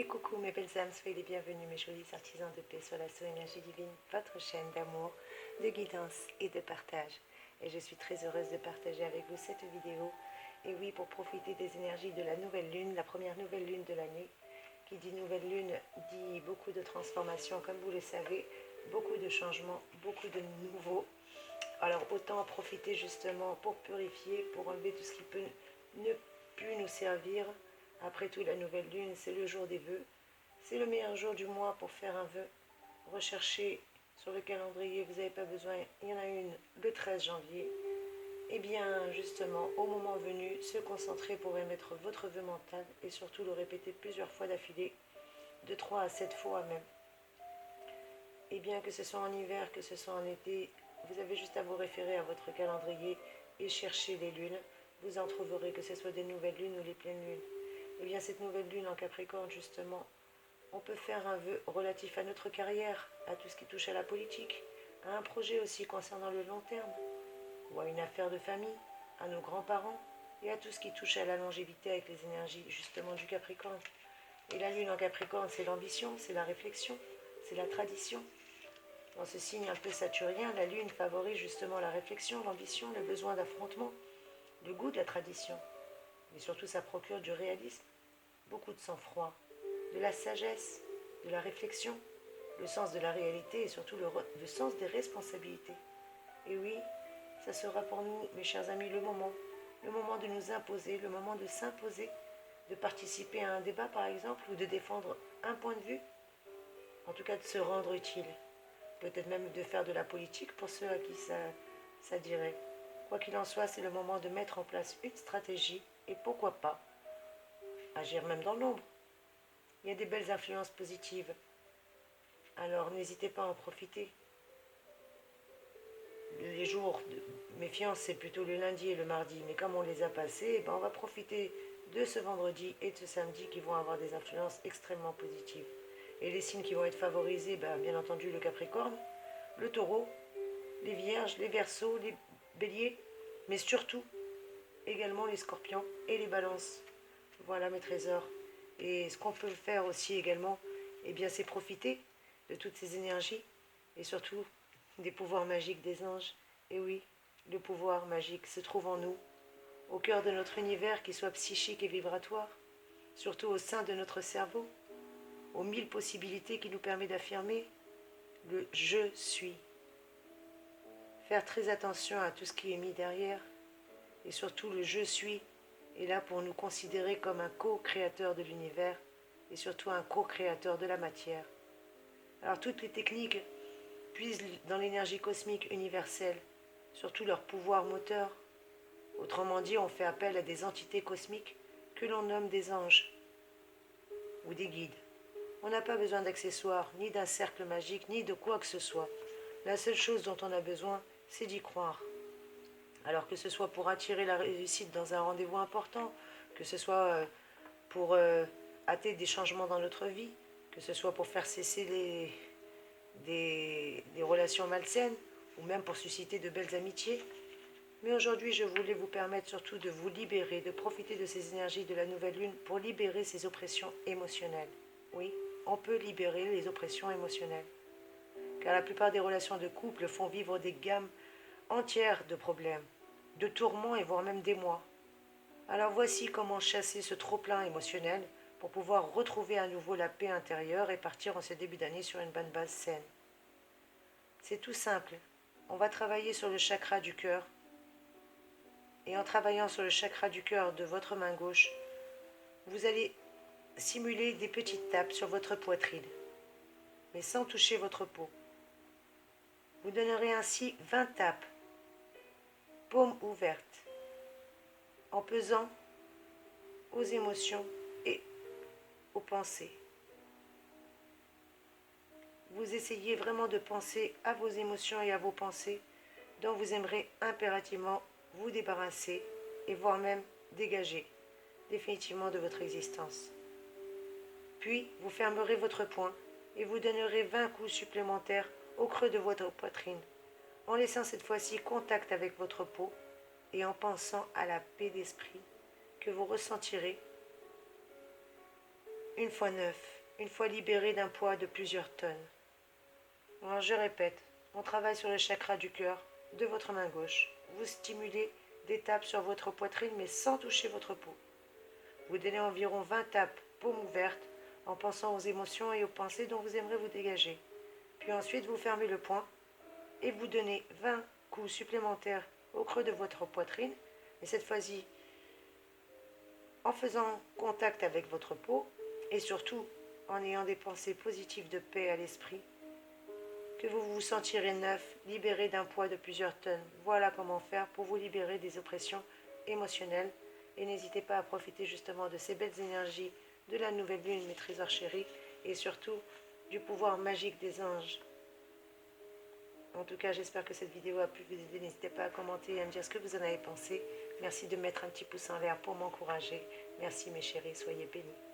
Et coucou mes belles âmes, soyez les bienvenus mes jolis artisans de paix sur la Énergie Divine, votre chaîne d'amour, de guidance et de partage. Et je suis très heureuse de partager avec vous cette vidéo. Et oui, pour profiter des énergies de la nouvelle lune, la première nouvelle lune de l'année. Qui dit nouvelle lune dit beaucoup de transformations, comme vous le savez, beaucoup de changements, beaucoup de nouveaux. Alors autant en profiter justement pour purifier, pour enlever tout ce qui peut ne plus nous servir. Après tout, la nouvelle lune, c'est le jour des vœux. C'est le meilleur jour du mois pour faire un vœu. Recherchez sur le calendrier, vous n'avez pas besoin, il y en a une le 13 janvier. Et bien justement, au moment venu, se concentrer pour émettre votre vœu mental et surtout le répéter plusieurs fois d'affilée, de 3 à 7 fois même. Et bien que ce soit en hiver, que ce soit en été, vous avez juste à vous référer à votre calendrier et chercher les lunes. Vous en trouverez, que ce soit des nouvelles lunes ou les pleines lunes. Et bien cette nouvelle lune en Capricorne, justement, on peut faire un vœu relatif à notre carrière, à tout ce qui touche à la politique, à un projet aussi concernant le long terme, ou à une affaire de famille, à nos grands-parents, et à tout ce qui touche à la longévité avec les énergies justement du Capricorne. Et la lune en Capricorne, c'est l'ambition, c'est la réflexion, c'est la tradition. Dans ce signe un peu saturien, la lune favorise justement la réflexion, l'ambition, le besoin d'affrontement, le goût de la tradition. Mais surtout, ça procure du réalisme, beaucoup de sang-froid, de la sagesse, de la réflexion, le sens de la réalité et surtout le sens des responsabilités. Et oui, ça sera pour nous, mes chers amis, le moment de nous imposer, le moment de s'imposer, de participer à un débat par exemple, ou de défendre un point de vue, en tout cas de se rendre utile. Peut-être même de faire de la politique pour ceux à qui ça dirait. Quoi qu'il en soit, c'est le moment de mettre en place une stratégie et pourquoi pas agir même dans l'ombre. Il y a des belles influences positives, alors n'hésitez pas à en profiter. Les jours de méfiance, c'est plutôt le lundi et le mardi, mais comme on les a passés, on va profiter de ce vendredi et de ce samedi qui vont avoir des influences extrêmement positives. Et les signes qui vont être favorisés, bien entendu le Capricorne, le Taureau, les Vierges, les Verseaux, les Béliers, mais surtout également les Scorpions et les Balances. Voilà mes trésors. Et ce qu'on peut faire aussi également, c'est profiter de toutes ces énergies et surtout des pouvoirs magiques des anges. Et oui, le pouvoir magique se trouve en nous, au cœur de notre univers, qui soit psychique et vibratoire, surtout au sein de notre cerveau, aux 1000 possibilités qui nous permet d'affirmer le « je suis ». Faire très attention à tout ce qui est mis derrière, et surtout le « je suis » est là pour nous considérer comme un co-créateur de l'univers et surtout un co-créateur de la matière. Alors toutes les techniques puisent dans l'énergie cosmique universelle, surtout leur pouvoir moteur. Autrement dit, on fait appel à des entités cosmiques que l'on nomme des anges ou des guides. On n'a pas besoin d'accessoires, ni d'un cercle magique, ni de quoi que ce soit. La seule chose dont on a besoin, c'est d'y croire. Alors que ce soit pour attirer la réussite dans un rendez-vous important, que ce soit pour hâter des changements dans notre vie, que ce soit pour faire cesser des relations malsaines, ou même pour susciter de belles amitiés. Mais aujourd'hui, je voulais vous permettre surtout de vous libérer, de profiter de ces énergies de la nouvelle lune pour libérer ces oppressions émotionnelles. Oui, on peut libérer les oppressions émotionnelles. Car la plupart des relations de couple font vivre des gammes entières de problèmes, de tourments et voire même d'émoi. Alors voici comment chasser ce trop-plein émotionnel pour pouvoir retrouver à nouveau la paix intérieure et partir en ce début d'année sur une bonne base saine. C'est tout simple. On va travailler sur le chakra du cœur. Et en travaillant sur le chakra du cœur de votre main gauche, vous allez simuler des petites tapes sur votre poitrine, mais sans toucher votre peau. Vous donnerez ainsi 20 tapes, paume ouverte, en pesant aux émotions et aux pensées. Vous essayez vraiment de penser à vos émotions et à vos pensées dont vous aimerez impérativement vous débarrasser et voire même dégager définitivement de votre existence. Puis vous fermerez votre poing et vous donnerez 20 coups supplémentaires au creux de votre poitrine, en laissant cette fois-ci contact avec votre peau et en pensant à la paix d'esprit que vous ressentirez une fois neuf, une fois libéré d'un poids de plusieurs tonnes. Alors je répète, on travaille sur le chakra du cœur de votre main gauche. Vous stimulez des tapes sur votre poitrine mais sans toucher votre peau. Vous donnez environ 20 tapes, paume ouverte, en pensant aux émotions et aux pensées dont vous aimeriez vous dégager. Puis ensuite, vous fermez le poing et vous donnez 20 coups supplémentaires au creux de votre poitrine, et cette fois-ci en faisant contact avec votre peau et surtout en ayant des pensées positives de paix à l'esprit, que vous vous sentirez neuf, libéré d'un poids de plusieurs tonnes. Voilà comment faire pour vous libérer des oppressions émotionnelles. Et n'hésitez pas à profiter justement de ces belles énergies de la nouvelle lune, mes trésors chéris, et surtout du pouvoir magique des anges. En tout cas, j'espère que cette vidéo a pu vous aider. N'hésitez pas à commenter et à me dire ce que vous en avez pensé. Merci de mettre un petit pouce en l'air pour m'encourager. Merci mes chéris, soyez bénis.